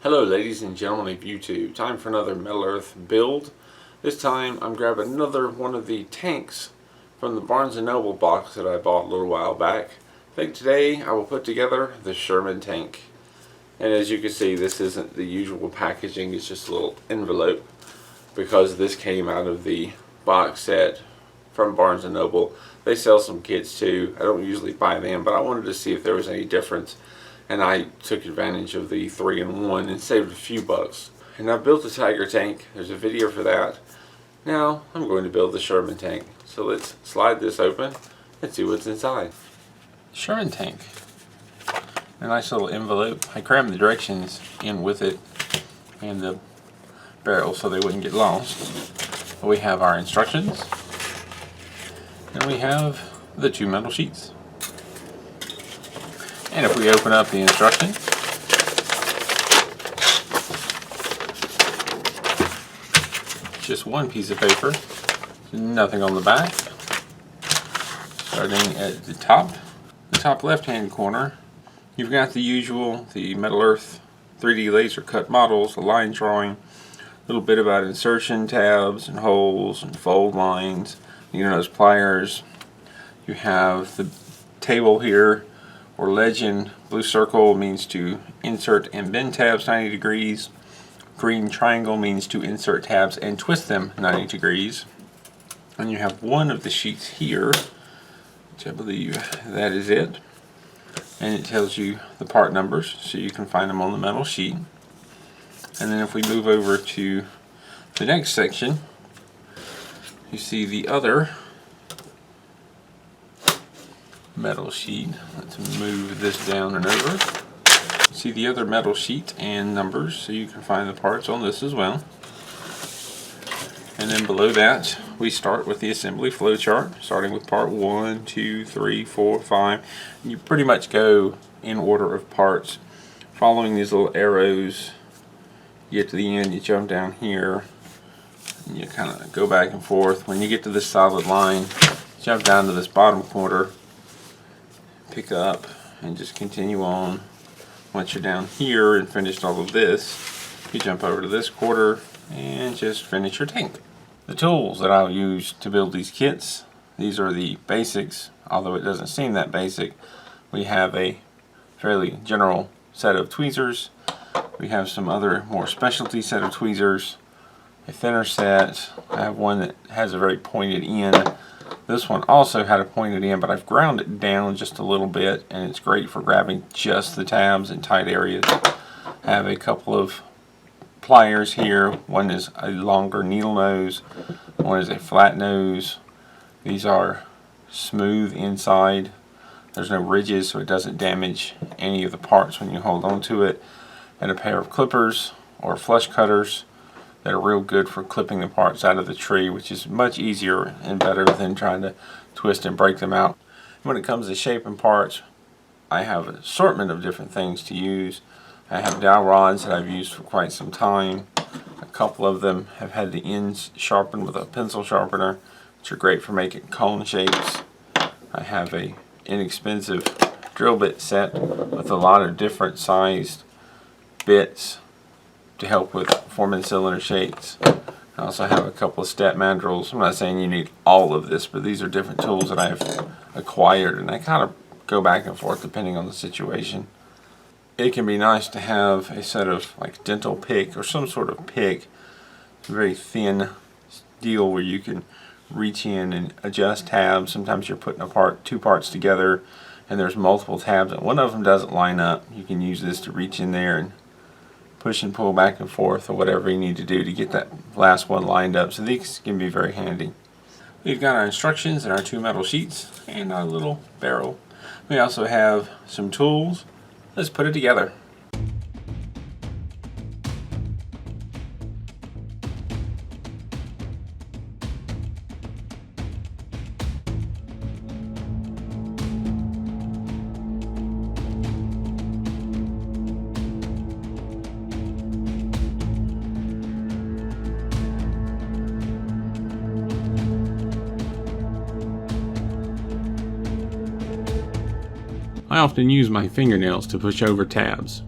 Hello ladies and gentlemen of YouTube, time for another Metal Earth build. This time I'm grabbing another one of the tanks from the Barnes & Noble box that I bought a little while back. I think today I will put together the Sherman tank. And as you can see, this isn't the usual packaging, it's just a little envelope because this came out of the box set from Barnes & Noble. They sell some kits too. I don't usually buy them, but I wanted to see if there was any difference. And I took advantage of the 3-in-1 and saved a few bucks. And I built a Tiger tank. There's a video for that. Now I'm going to build the Sherman tank. So let's slide this open and see what's inside. Sherman tank. A nice little envelope. I crammed the directions in with it and the barrel so they wouldn't get lost. We have our instructions. And we have the 2 metal sheets. And if we open up the instructions, just one piece of paper, nothing on the back. Starting at the top left-hand corner, you've got the usual, the Metal Earth 3D laser cut models, a line drawing, a little bit about insertion tabs and holes and fold lines, those pliers. You have the table here, or legend. Blue circle means to insert and bend tabs 90 degrees. Green triangle means to insert tabs and twist them 90 degrees. And you have one of the sheets here, which I believe that is it. And it tells you the part numbers, so you can find them on the metal sheet. And then if we move over to the next section, you see the other metal sheet. Let's move this down and over. See the other metal sheet and numbers, so you can find the parts on this as well. And then below that, we start with the assembly flowchart, starting with part 1, 2, 3, 4, 5. And you pretty much go in order of parts, following these little arrows. You get to the end, you jump down here, and you kind of go back and forth. When you get to this solid line, jump down to this bottom corner, pick up and just continue on. Once you're down here and finished all of this, you jump over to this quarter and just finish your tank. The tools that I'll use to build these kits, these are the basics, although it doesn't seem that basic. We have a fairly general set of tweezers. We have some other more specialty set of tweezers, a thinner set. I have one that has a very pointed end. This one also had a pointed end, but I've ground it down just a little bit, and it's great for grabbing just the tabs in tight areas. I have a couple of pliers here. One is a longer needle nose, one is a flat nose. These are smooth inside. There's no ridges, so it doesn't damage any of the parts when you hold on to it. And a pair of clippers or flush cutters that are real good for clipping the parts out of the tree, which is much easier and better than trying to twist and break them out. When it comes to shaping parts, I have an assortment of different things to use. I have dowel rods that I've used for quite some time. A couple of them have had the ends sharpened with a pencil sharpener, which are great for making cone shapes. I have a inexpensive drill bit set with a lot of different sized bits to help with forming cylinder shapes. I also have a couple of step mandrels. I'm not saying you need all of this, but these are different tools that I've acquired, and I kind of go back and forth depending on the situation. It can be nice to have a set of like dental pick or some sort of pick, a very thin deal where you can reach in and adjust tabs. Sometimes you're putting apart 2 parts together and there's multiple tabs and one of them doesn't line up. You can use this to reach in there and push and pull back and forth or whatever you need to do to get that last one lined up. So these can be very handy. We've got our instructions and our 2 metal sheets and our little barrel. We also have some tools. Let's put it together. I often use my fingernails to push over tabs.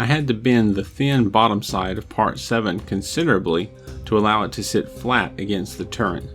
I had to bend the thin bottom side of part 7 considerably to allow it to sit flat against the turret.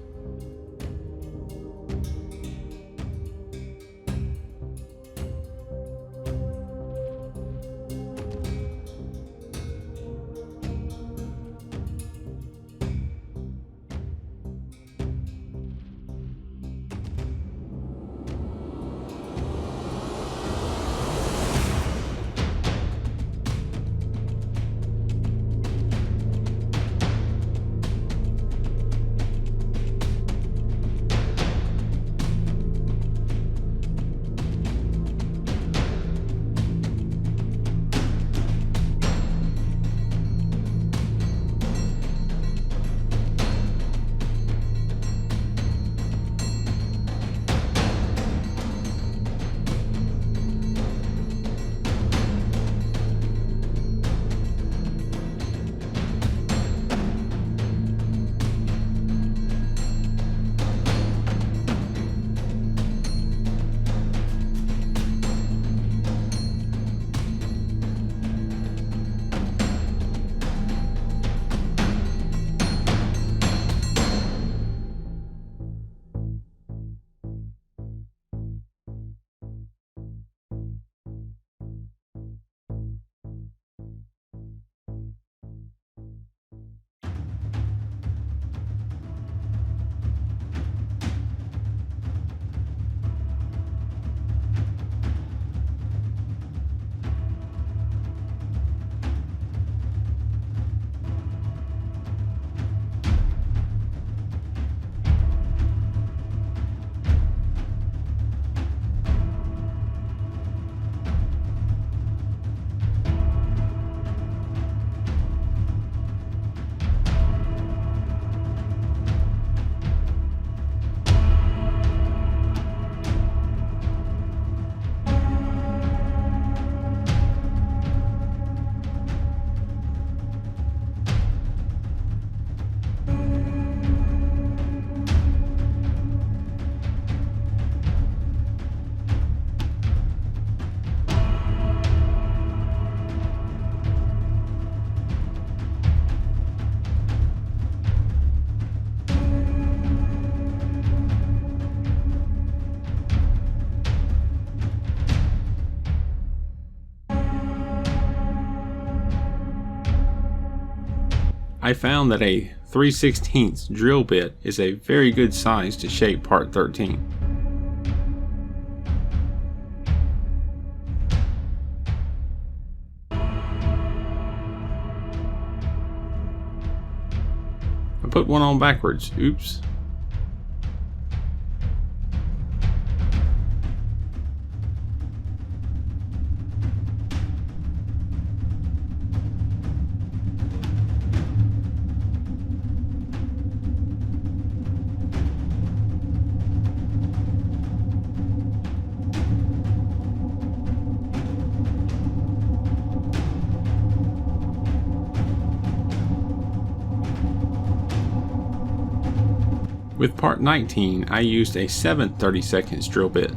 I found that a 3/16 drill bit is a very good size to shape part 13. I put one on backwards, oops. With part 19, I used a 7/32 drill bit.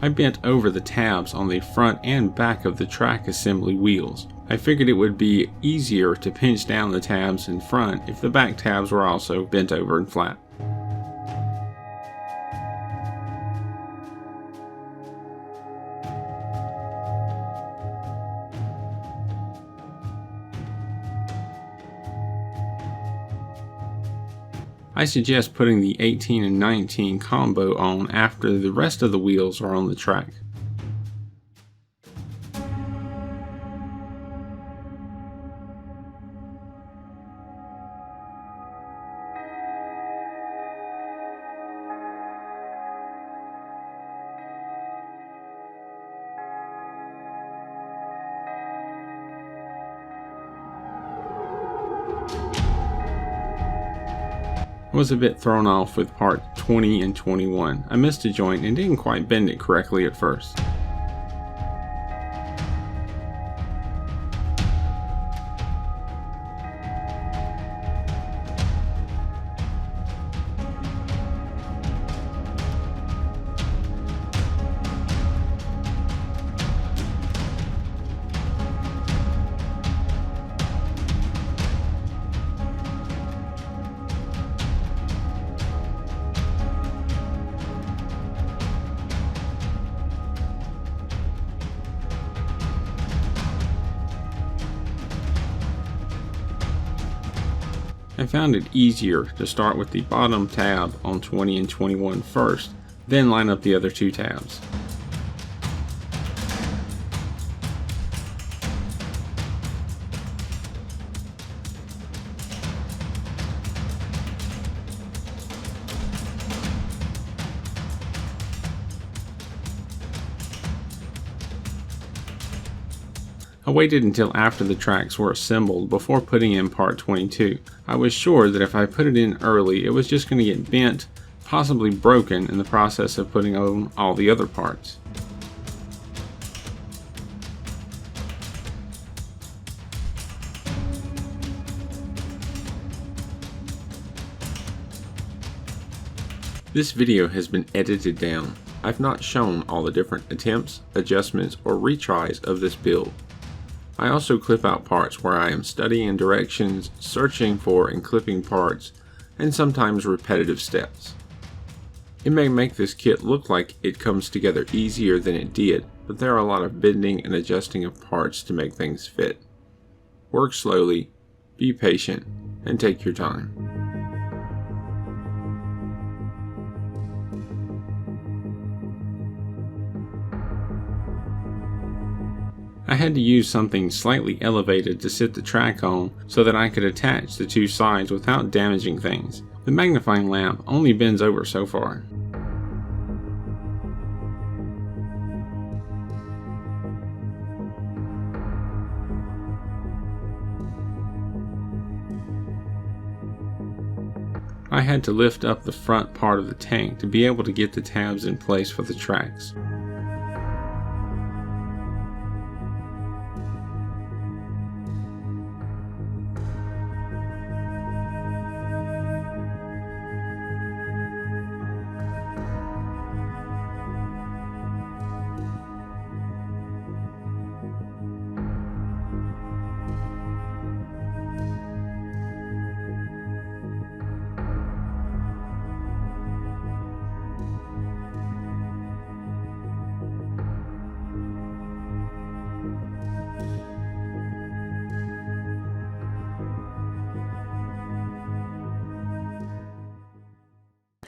I bent over the tabs on the front and back of the track assembly wheels. I figured it would be easier to pinch down the tabs in front if the back tabs were also bent over and flat. I suggest putting the 18 and 19 combo on after the rest of the wheels are on the track. I was a bit thrown off with part 20 and 21. I missed a joint and didn't quite bend it correctly at first. I found it easier to start with the bottom tab on 20 and 21 first, then line up the other two tabs. I waited until after the tracks were assembled before putting in part 22. I was sure that if I put it in early, it was just going to get bent, possibly broken in the process of putting on all the other parts. This video has been edited down. I've not shown all the different attempts, adjustments, or retries of this build. I also clip out parts where I am studying directions, searching for and clipping parts, and sometimes repetitive steps. It may make this kit look like it comes together easier than it did, but there are a lot of bending and adjusting of parts to make things fit. Work slowly, be patient, and take your time. I had to use something slightly elevated to sit the track on so that I could attach the two sides without damaging things. The magnifying lamp only bends over so far. I had to lift up the front part of the tank to be able to get the tabs in place for the tracks.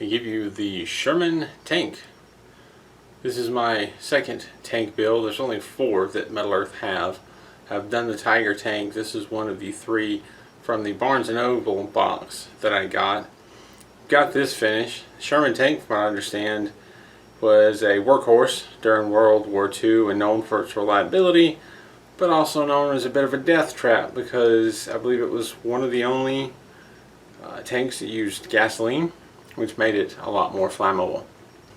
I give you the Sherman tank. This is my second tank build. There's only 4 that Metal Earth have. I've done the Tiger tank. This is one of the 3 from the Barnes & Noble box that I got. Got this finished. Sherman tank, from what I understand, was a workhorse during World War II and known for its reliability, but also known as a bit of a death trap because I believe it was one of the only tanks that used gasoline, which made it a lot more flammable.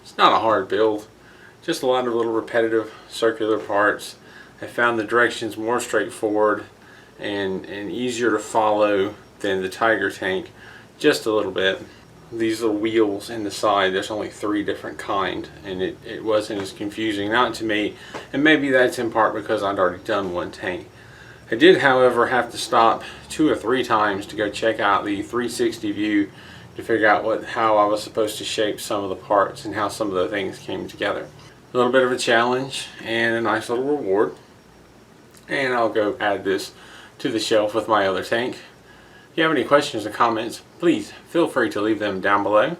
It's not a hard build, just a lot of little repetitive circular parts. I found the directions more straightforward and easier to follow than the Tiger tank, just a little bit. These little wheels in the side, there's only 3 different kind, and it wasn't as confusing, not to me, and maybe that's in part because I'd already done one tank. I did, however, have to stop 2 or 3 times to go check out the 360 view to figure out how I was supposed to shape some of the parts and how some of the things came together. A little bit of a challenge and a nice little reward. And I'll go add this to the shelf with my other tank. If you have any questions or comments, please feel free to leave them down below.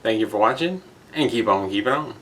Thank you for watching, and keep on keeping on.